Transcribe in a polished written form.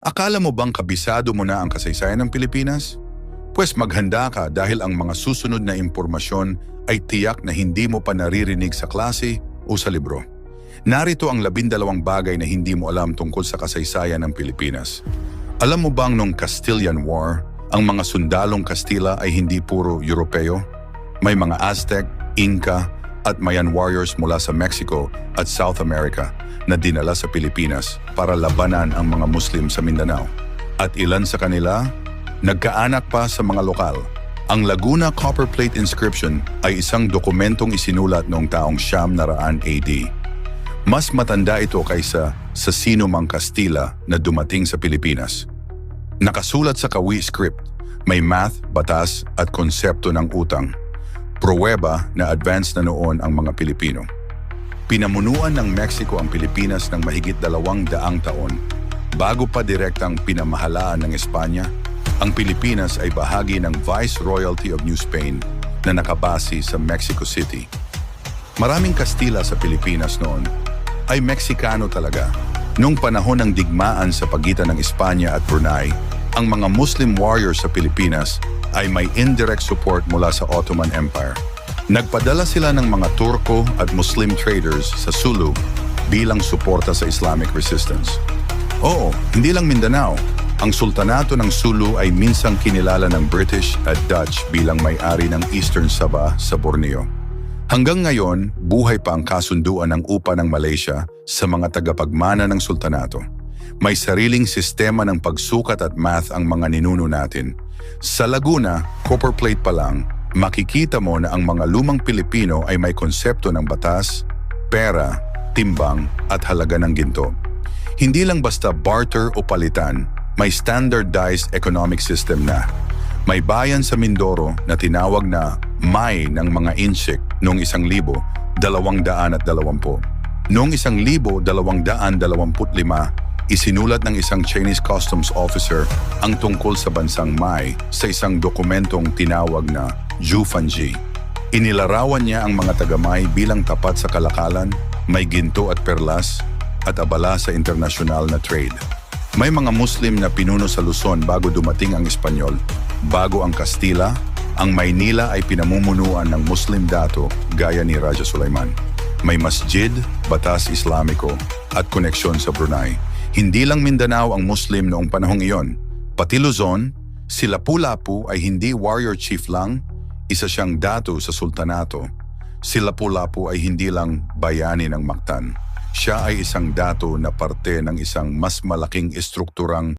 Akala mo bang kabisado mo na ang kasaysayan ng Pilipinas? Pues maghanda ka dahil ang mga susunod na impormasyon ay tiyak na hindi mo pa naririnig sa klase o sa libro. Narito ang 12 bagay na hindi mo alam tungkol sa kasaysayan ng Pilipinas. Alam mo bang nung Castilian War, ang mga sundalong Kastila ay hindi puro Europeo? May mga Aztec, Inca at Mayan warriors mula sa Mexico at South America na dinala sa Pilipinas para labanan ang mga Muslim sa Mindanao. At ilan sa kanila, nagkaanak pa sa mga lokal. Ang Laguna Copperplate Inscription ay isang dokumentong isinulat noong taong 900 AD. Mas matanda ito kaysa sa sino mang Kastila na dumating sa Pilipinas. Nakasulat sa Kawi script, may math, batas at konsepto ng utang. Pruweba na advanced na noon ang mga Pilipino. Pinamunuan ng Mexico ang Pilipinas ng mahigit 200 taon. Bago pa direktang pinamahalaan ng Espanya, ang Pilipinas ay bahagi ng Viceroyalty of New Spain na nakabase sa Mexico City. Maraming Kastila sa Pilipinas noon ay Meksikano talaga. Noong panahon ng digmaan sa pagitan ng Espanya at Brunei, ang mga Muslim warriors sa Pilipinas ay may indirect support mula sa Ottoman Empire. Nagpadala sila ng mga Turko at Muslim traders sa Sulu bilang suporta sa Islamic resistance. Oo, hindi lang Mindanao. Ang Sultanato ng Sulu ay minsang kinilala ng British at Dutch bilang may-ari ng Eastern Sabah sa Borneo. Hanggang ngayon, buhay pa ang kasunduan ng upa ng Malaysia sa mga tagapagmana ng Sultanato. May sariling sistema ng pagsukat at math ang mga ninuno natin. Sa Laguna, copperplate pa lang, makikita mo na ang mga lumang Pilipino ay may konsepto ng batas, pera, timbang at halaga ng ginto. Hindi lang basta barter o palitan, may standardized economic system na. May bayan sa Mindoro na tinawag na May ng mga Inchik noong 1220. Noong 1225, isinulat ng isang Chinese customs officer ang tungkol sa bansang May sa isang dokumentong tinawag na Jufanji. Inilarawan niya ang mga taga-May bilang tapat sa kalakalan, may ginto at perlas, at abala sa internasyonal na trade. May mga Muslim na pinuno sa Luzon bago dumating ang Espanyol. Bago ang Kastila, ang Maynila ay pinamumunuan ng Muslim dato gaya ni Raja Sulaiman. May masjid, batas Islamiko, at koneksyon sa Brunei. Hindi lang Mindanao ang Muslim noong panahong iyon. Pati Luzon, si Lapu-Lapu ay hindi warrior chief lang, isa siyang dato sa sultanato. Si Lapu-Lapu ay hindi lang bayani ng Mactan. Siya ay isang dato na parte ng isang mas malaking estrukturang